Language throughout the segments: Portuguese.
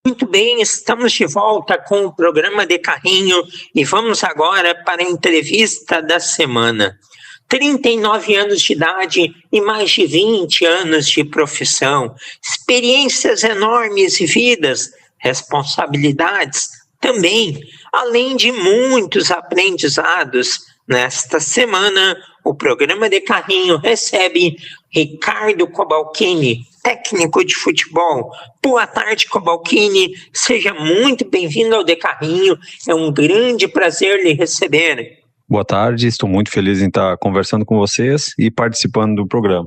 Muito bem, estamos de volta com o programa de Carrinho e vamos agora para a entrevista da semana. 39 anos de idade e mais de 20 anos de profissão, experiências enormes e vidas, responsabilidades também, além de muitos aprendizados. Nesta semana, o programa de Carrinho recebe Ricardo Cobalcini, técnico de futebol. Boa tarde, Cobalcini. Seja muito bem-vindo ao De Carrinho. É um grande prazer lhe receber. Boa tarde, estou muito feliz em estar conversando com vocês e participando do programa.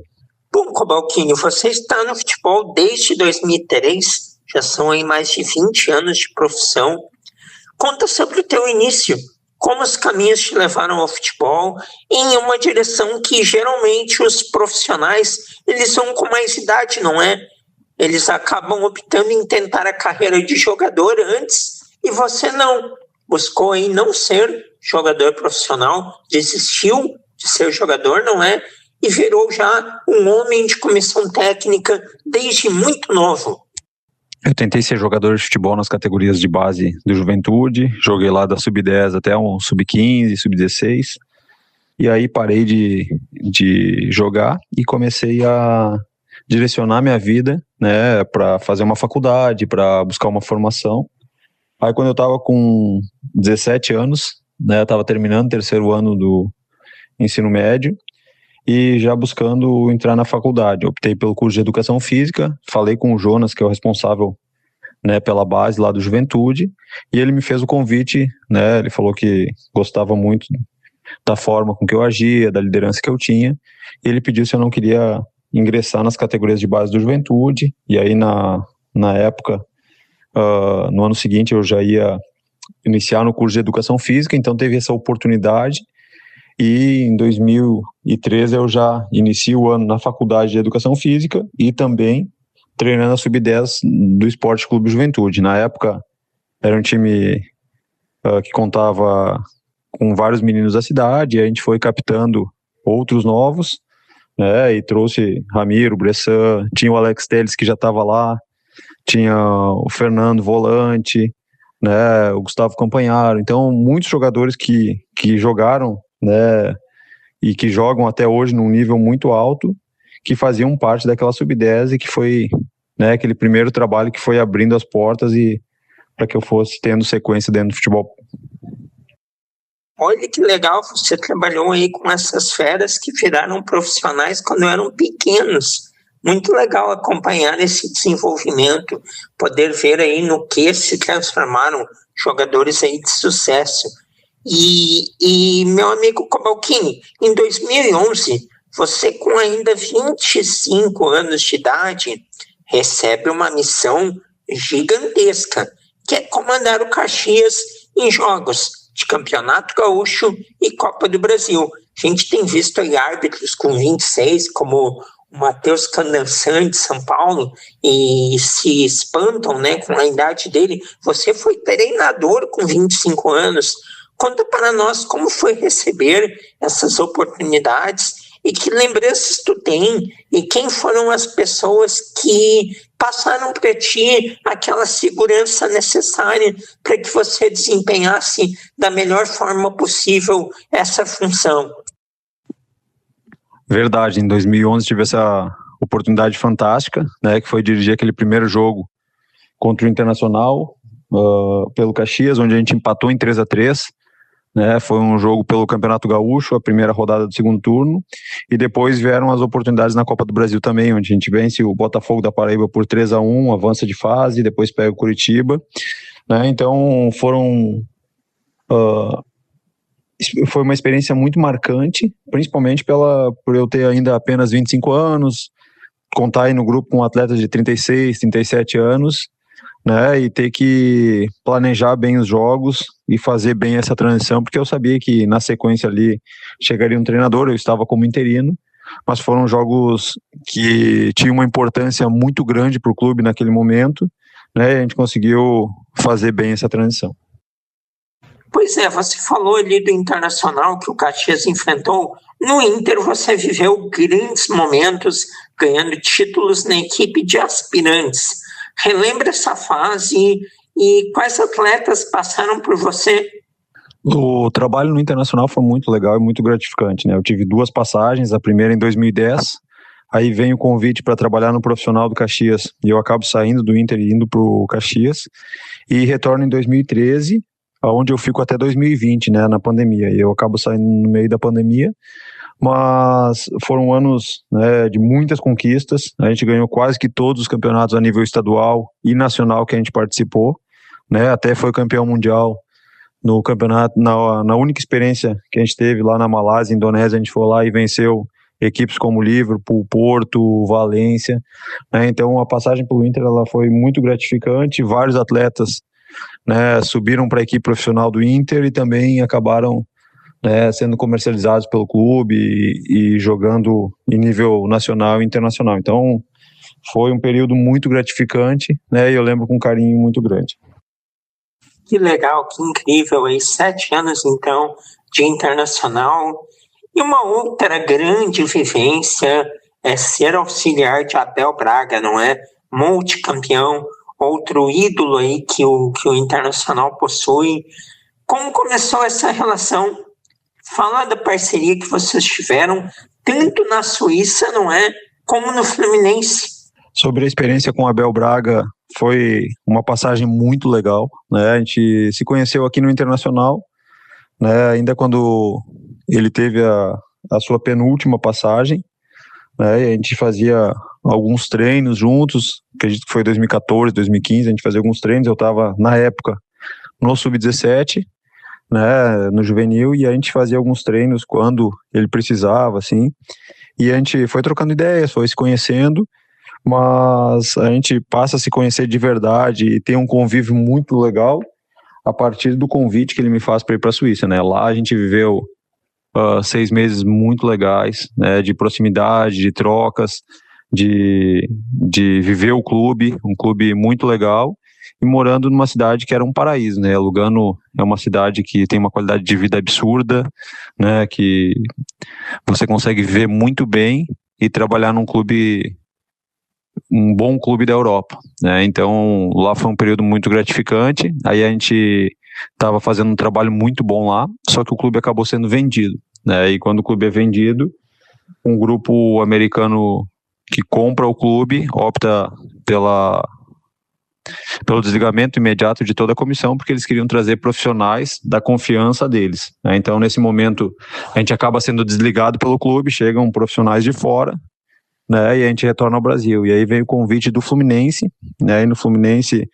Bom, Cobalcini, você está no futebol desde 2003, já são aí mais de 20 anos de profissão. Conta sobre o teu início. Como os caminhos te levaram ao futebol em uma direção que geralmente os profissionais eles vão com mais idade, não é? Eles acabam optando em tentar a carreira de jogador antes e você não. Buscou em não ser jogador profissional, desistiu de ser jogador, não é? E virou já um homem de comissão técnica desde muito novo. Eu tentei ser jogador de futebol nas categorias de base do Juventude, joguei lá da Sub-10 até um Sub-15, Sub-16, e aí parei de jogar e comecei a direcionar minha vida, né, para fazer uma faculdade, para buscar uma formação. Aí quando eu estava com 17 anos, né, estava terminando o terceiro ano do ensino médio, e já buscando entrar na faculdade. Optei pelo curso de Educação Física, falei com o Jonas, que é o responsável, né, pela base lá do Juventude, e ele me fez o convite, né, ele falou que gostava muito da forma com que eu agia, da liderança que eu tinha, e ele pediu se eu não queria ingressar nas categorias de base do Juventude, e aí na época, no ano seguinte eu já ia iniciar no curso de Educação Física, então teve essa oportunidade. E em 2013 eu já inicio o ano na Faculdade de Educação Física e também treinando a Sub-10 do Esporte Clube Juventude. Na época era um time que contava com vários meninos da cidade, e a gente foi captando outros novos, né, e trouxe Ramiro, Bressan, tinha o Alex Telles que já estava lá, tinha o Fernando Volante, né, o Gustavo Campanharo, então muitos jogadores que jogaram, né, e que jogam até hoje num nível muito alto, que faziam parte daquela Sub-10 e que foi, né, aquele primeiro trabalho que foi abrindo as portas e para que eu fosse tendo sequência dentro do futebol. Olha que legal, você trabalhou aí com essas feras que viraram profissionais quando eram pequenos. Muito legal acompanhar esse desenvolvimento, poder ver aí no que se transformaram jogadores aí de sucesso. E meu amigo Cobalcini, em 2011, você com ainda 25 anos de idade, recebe uma missão gigantesca, que é comandar o Caxias em jogos de Campeonato Gaúcho e Copa do Brasil. A gente tem visto aí árbitros com 26, como o Matheus Candançan de São Paulo, e se espantam, né, com a idade dele. Você foi treinador com 25 anos. Conta para nós como foi receber essas oportunidades e que lembranças tu tem e quem foram as pessoas que passaram para ti aquela segurança necessária para que você desempenhasse da melhor forma possível essa função. Verdade, em 2011 tive essa oportunidade fantástica, né, que foi dirigir aquele primeiro jogo contra o Internacional pelo Caxias, onde a gente empatou em 3-3. Né, foi um jogo pelo Campeonato Gaúcho, a primeira rodada do segundo turno, e depois vieram as oportunidades na Copa do Brasil também, onde a gente vence o Botafogo da Paraíba por 3-1, avança de fase, depois pega o Curitiba, né, então foi uma experiência muito marcante, principalmente por eu ter ainda apenas 25 anos, contar aí no grupo com atletas de 36, 37 anos, né, e ter que planejar bem os jogos e fazer bem essa transição, porque eu sabia que na sequência ali chegaria um treinador, eu estava como interino, mas foram jogos que tinham uma importância muito grande para o clube naquele momento, né, e a gente conseguiu fazer bem essa transição. Pois é, você falou ali do Internacional que o Caxias enfrentou. No Inter você viveu grandes momentos, ganhando títulos na equipe de aspirantes. Relembra essa fase e quais atletas passaram por você? O trabalho no Internacional foi muito legal e muito gratificante, né? Eu tive 2 passagens, a primeira em 2010, aí vem o convite para trabalhar no profissional do Caxias, e eu acabo saindo do Inter e indo para o Caxias, e retorno em 2013, onde eu fico até 2020, né, na pandemia, e eu acabo saindo no meio da pandemia, mas foram anos, né, de muitas conquistas. A gente ganhou quase que todos os campeonatos a nível estadual e nacional que a gente participou, né, até foi campeão mundial no campeonato, na única experiência que a gente teve lá na Malásia, Indonésia, a gente foi lá e venceu equipes como Liverpool, Porto, Valência, né, então a passagem pelo Inter ela foi muito gratificante, vários atletas, né, subiram para a equipe profissional do Inter e também acabaram, né, sendo comercializados pelo clube e jogando em nível nacional e internacional. Então, foi um período muito gratificante, né, e eu lembro com um carinho muito grande. Que legal, que incrível, aí 7 anos então de internacional. E uma outra grande vivência é ser auxiliar de Abel Braga, não é? Multicampeão, outro ídolo aí que o Internacional possui. Como começou essa relação? Fala da parceria que vocês tiveram, tanto na Suíça, não é? Como no Fluminense. Sobre a experiência com o Abel Braga, foi uma passagem muito legal, né? A gente se conheceu aqui no Internacional, né? Ainda quando ele teve a sua penúltima passagem, né? E a gente fazia alguns treinos juntos, acredito que foi 2014, 2015, a gente fazia alguns treinos, eu estava na época no Sub-17, né, no juvenil, e a gente fazia alguns treinos quando ele precisava, assim, e a gente foi trocando ideias, foi se conhecendo, mas a gente passa a se conhecer de verdade e tem um convívio muito legal a partir do convite que ele me faz para ir para a Suíça, né? Lá a gente viveu 6 meses muito legais, né? De proximidade, de trocas, de viver o clube, um clube muito legal, e morando numa cidade que era um paraíso, né? Lugano é uma cidade que tem uma qualidade de vida absurda, né? Que você consegue viver muito bem e trabalhar num clube, um bom clube da Europa, né? Então lá foi um período muito gratificante. Aí a gente estava fazendo um trabalho muito bom lá, só que o clube acabou sendo vendido, né? E quando o clube é vendido, um grupo americano que compra o clube opta pelo desligamento imediato de toda a comissão, porque eles queriam trazer profissionais da confiança deles, né? Então nesse momento a gente acaba sendo desligado pelo clube, chegam profissionais de fora, né, e a gente retorna ao Brasil, e aí vem o convite do Fluminense, né, e no Fluminense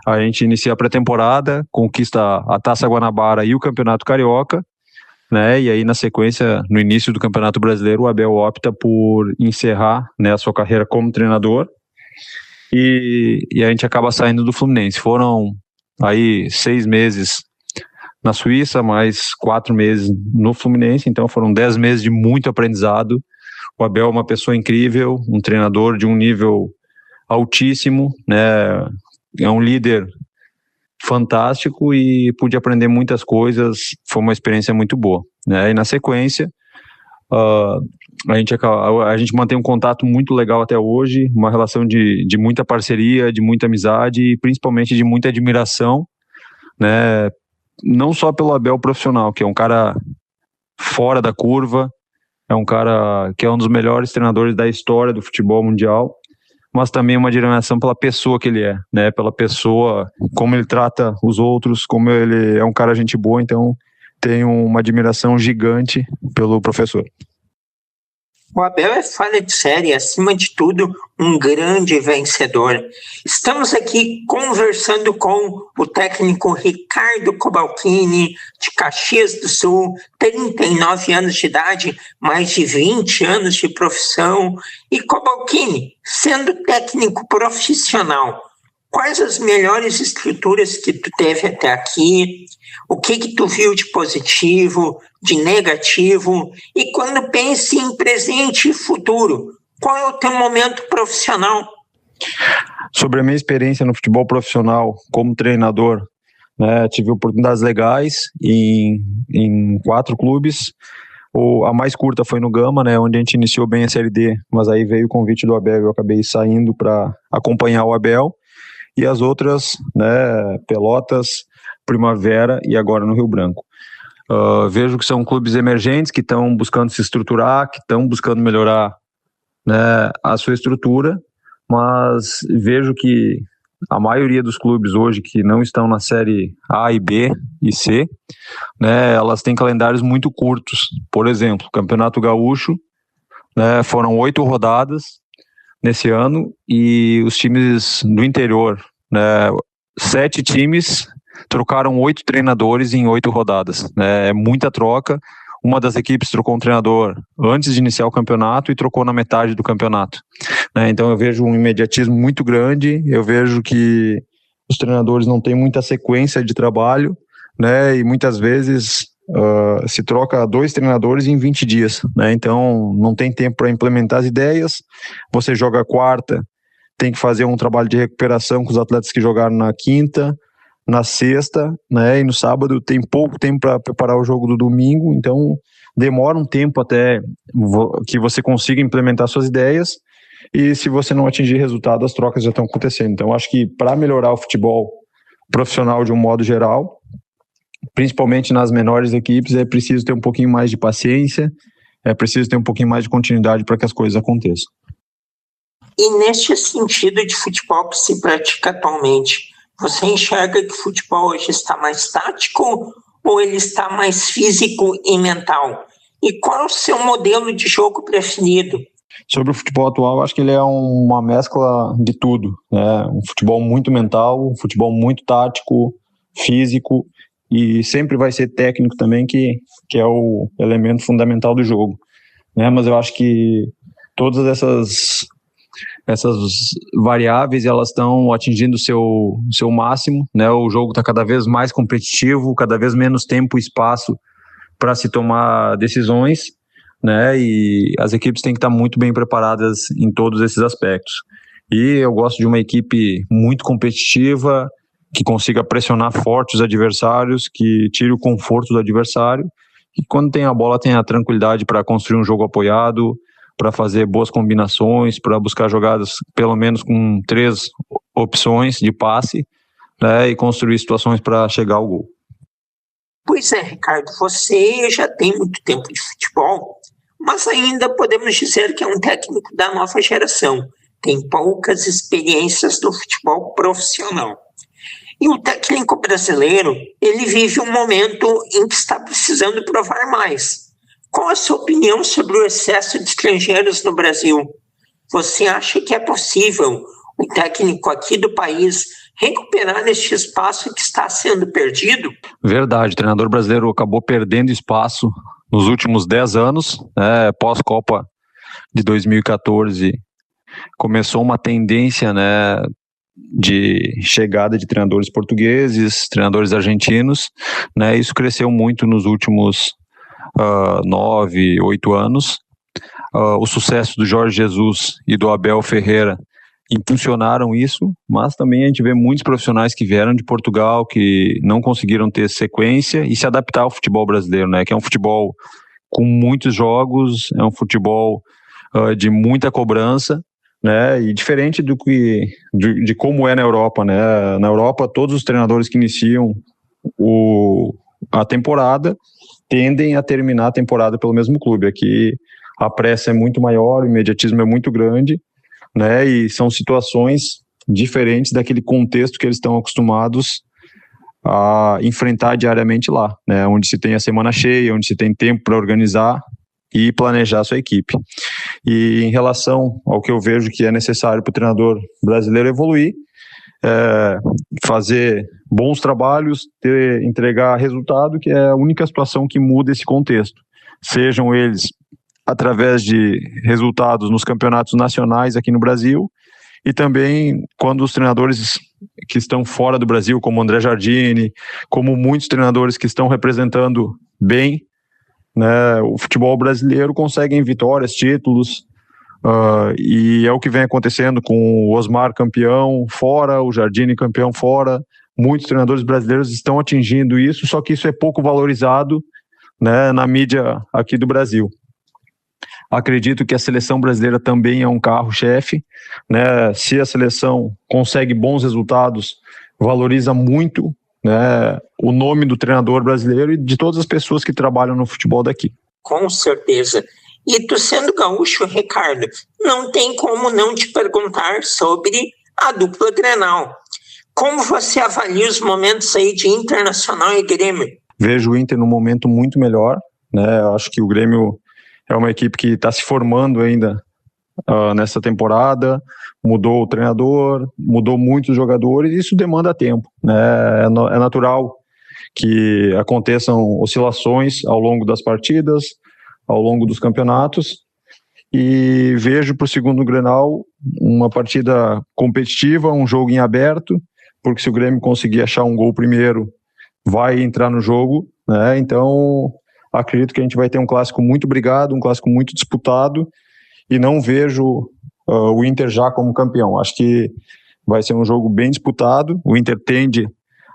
a gente inicia a pré-temporada, conquista a Taça Guanabara e o Campeonato Carioca, né, e aí na sequência, no início do Campeonato Brasileiro, o Abel opta por encerrar, né, a sua carreira como treinador, e a gente acaba saindo do Fluminense. Foram aí 6 meses na Suíça, mais 4 meses no Fluminense, então foram 10 meses de muito aprendizado. O Abel é uma pessoa incrível, um treinador de um nível altíssimo, né? É um líder fantástico e pude aprender muitas coisas, foi uma experiência muito boa, né? E na sequência, a gente mantém um contato muito legal até hoje, uma relação de muita parceria, de muita amizade e principalmente de muita admiração, né? Não só pelo Abel profissional, que é um cara fora da curva, é um cara que é um dos melhores treinadores da história do futebol mundial, mas também uma admiração pela pessoa que ele é, né? Pela pessoa, como ele trata os outros, como ele é um cara gente boa, então tenho uma admiração gigante pelo professor. O Abel é fora de série, acima de tudo, um grande vencedor. Estamos aqui conversando com o técnico Ricardo Cobalcini, de Caxias do Sul, 39 anos de idade, mais de 20 anos de profissão. E Cobalcini, sendo técnico profissional, quais as melhores estruturas que tu teve até aqui? O que tu viu de positivo, de negativo? E quando pensa em presente e futuro, qual é o teu momento profissional? Sobre a minha experiência no futebol profissional como treinador, né, tive oportunidades legais em 4 clubes. A mais curta foi no Gama, né, onde a gente iniciou bem a Série D, mas aí veio o convite do Abel e eu acabei saindo para acompanhar o Abel. e as outras, né, Pelotas, Primavera e agora no Rio Branco. Vejo que são clubes emergentes que estão buscando se estruturar, que estão buscando melhorar, né, a sua estrutura, mas vejo que a maioria dos clubes hoje que não estão na série A e B e C, né, elas têm calendários muito curtos. Por exemplo, o Campeonato Gaúcho, né, foram 8 rodadas nesse ano e os times do interior, né, 7 times trocaram 8 treinadores em 8 rodadas, né, é muita troca. Uma das equipes trocou um treinador antes de iniciar o campeonato e trocou na metade do campeonato, né? Então eu vejo um imediatismo muito grande, eu vejo que os treinadores não têm muita sequência de trabalho, né? E muitas vezes se troca 2 treinadores em 20 dias, né? Então não tem tempo para implementar as ideias, você joga quarta, tem que fazer um trabalho de recuperação com os atletas que jogaram na quinta, na sexta, né, e no sábado tem pouco tempo para preparar o jogo do domingo, então demora um tempo até que você consiga implementar suas ideias, e se você não atingir resultado, as trocas já estão acontecendo. Então acho que para melhorar o futebol profissional de um modo geral, principalmente nas menores equipes, é preciso ter um pouquinho mais de paciência, é preciso ter um pouquinho mais de continuidade para que as coisas aconteçam. E neste sentido de futebol que se pratica atualmente, você enxerga que o futebol hoje está mais tático ou ele está mais físico e mental? E qual é o seu modelo de jogo preferido? Sobre o futebol atual, acho que ele é uma mescla de tudo, né? Um futebol muito mental, um futebol muito tático, físico, e sempre vai ser técnico também, que é o elemento fundamental do jogo, né? Mas eu acho que todas essas variáveis, elas estão atingindo o seu máximo, né? O jogo está cada vez mais competitivo, cada vez menos tempo e espaço para se tomar decisões, né? E as equipes têm que estar muito bem preparadas em todos esses aspectos. E eu gosto de uma equipe muito competitiva, que consiga pressionar forte os adversários, que tire o conforto do adversário, e quando tem a bola, tem a tranquilidade para construir um jogo apoiado, para fazer boas combinações, para buscar jogadas pelo menos com 3 opções de passe, né, e construir situações para chegar ao gol. Pois é, Ricardo, você já tem muito tempo de futebol, mas ainda podemos dizer que é um técnico da nova geração, tem poucas experiências no futebol profissional. E o técnico brasileiro, ele vive um momento em que está precisando provar mais. Qual a sua opinião sobre o excesso de estrangeiros no Brasil? Você acha que é possível o técnico aqui do país recuperar este espaço que está sendo perdido? Verdade, o treinador brasileiro acabou perdendo espaço nos últimos 10 anos, né, pós-Copa de 2014, começou uma tendência, né, de chegada de treinadores portugueses, treinadores argentinos, né, isso cresceu muito nos últimos 9, 8 anos. O sucesso do Jorge Jesus e do Abel Ferreira impulsionaram isso, mas também a gente vê muitos profissionais que vieram de Portugal, que não conseguiram ter sequência e se adaptar ao futebol brasileiro, né? Que é um futebol com muitos jogos, é um futebol de muita cobrança, né? E diferente de como é na Europa, né? Na Europa, todos os treinadores que iniciam a temporada tendem a terminar a temporada pelo mesmo clube. Aqui a pressa é muito maior, o imediatismo é muito grande, né? E são situações diferentes daquele contexto que eles estão acostumados a enfrentar diariamente lá, né? Onde se tem a semana cheia, onde se tem tempo para organizar e planejar a sua equipe. E em relação ao que eu vejo que é necessário para o treinador brasileiro evoluir, fazer bons trabalhos, entregar resultado, que é a única situação que muda esse contexto. Sejam eles através de resultados nos campeonatos nacionais aqui no Brasil, e também quando os treinadores que estão fora do Brasil, como André Jardine, como muitos treinadores que estão representando bem, né, o futebol brasileiro, conseguem vitórias, títulos, e é o que vem acontecendo com o Osmar campeão fora, o Jardine campeão fora. Muitos treinadores brasileiros estão atingindo isso, só que isso é pouco valorizado, né, na mídia aqui do Brasil. Acredito que a seleção brasileira também é um carro-chefe, né? Se a seleção consegue bons resultados, valoriza muito, né, o nome do treinador brasileiro e de todas as pessoas que trabalham no futebol daqui. Com certeza. E tu sendo gaúcho, Ricardo, não tem como não te perguntar sobre a dupla Grenal. Como você avalia os momentos aí de Internacional e Grêmio? Vejo o Inter num momento muito melhor, né? Acho que o Grêmio é uma equipe que está se formando ainda nessa temporada, mudou o treinador, mudou muitos jogadores, e isso demanda tempo, né? É natural que aconteçam oscilações ao longo das partidas, ao longo dos campeonatos, e vejo para o segundo Grenal uma partida competitiva, um jogo em aberto, porque se o Grêmio conseguir achar um gol primeiro, vai entrar no jogo, né? Então acredito que a gente vai ter um clássico muito brigado, um clássico muito disputado, e não vejo o Inter já como campeão. Acho que vai ser um jogo bem disputado. O Inter tende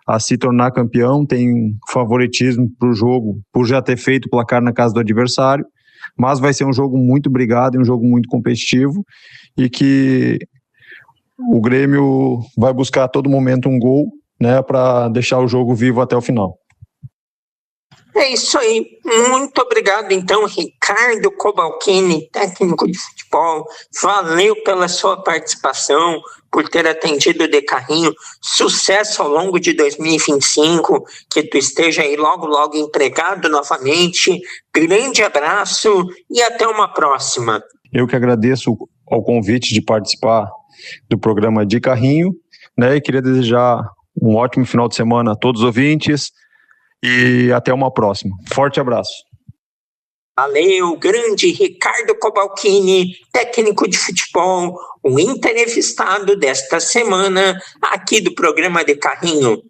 a se tornar campeão, tem favoritismo para o jogo, por já ter feito o placar na casa do adversário, mas vai ser um jogo muito brigado e um jogo muito competitivo, e que o Grêmio vai buscar a todo momento um gol, né, para deixar o jogo vivo até o final. É isso aí. Muito obrigado, então, Ricardo Cobalcini, técnico de futebol. Valeu pela sua participação, por ter atendido o De Carrinho. Sucesso ao longo de 2025, que tu esteja aí logo, logo empregado novamente. Grande abraço e até uma próxima. Eu que agradeço ao convite de participar do programa De Carrinho, né, e queria desejar um ótimo final de semana a todos os ouvintes, e até uma próxima. Forte abraço. Valeu, grande Ricardo Cobalcini, técnico de futebol, o entrevistado desta semana aqui do programa De Carrinho.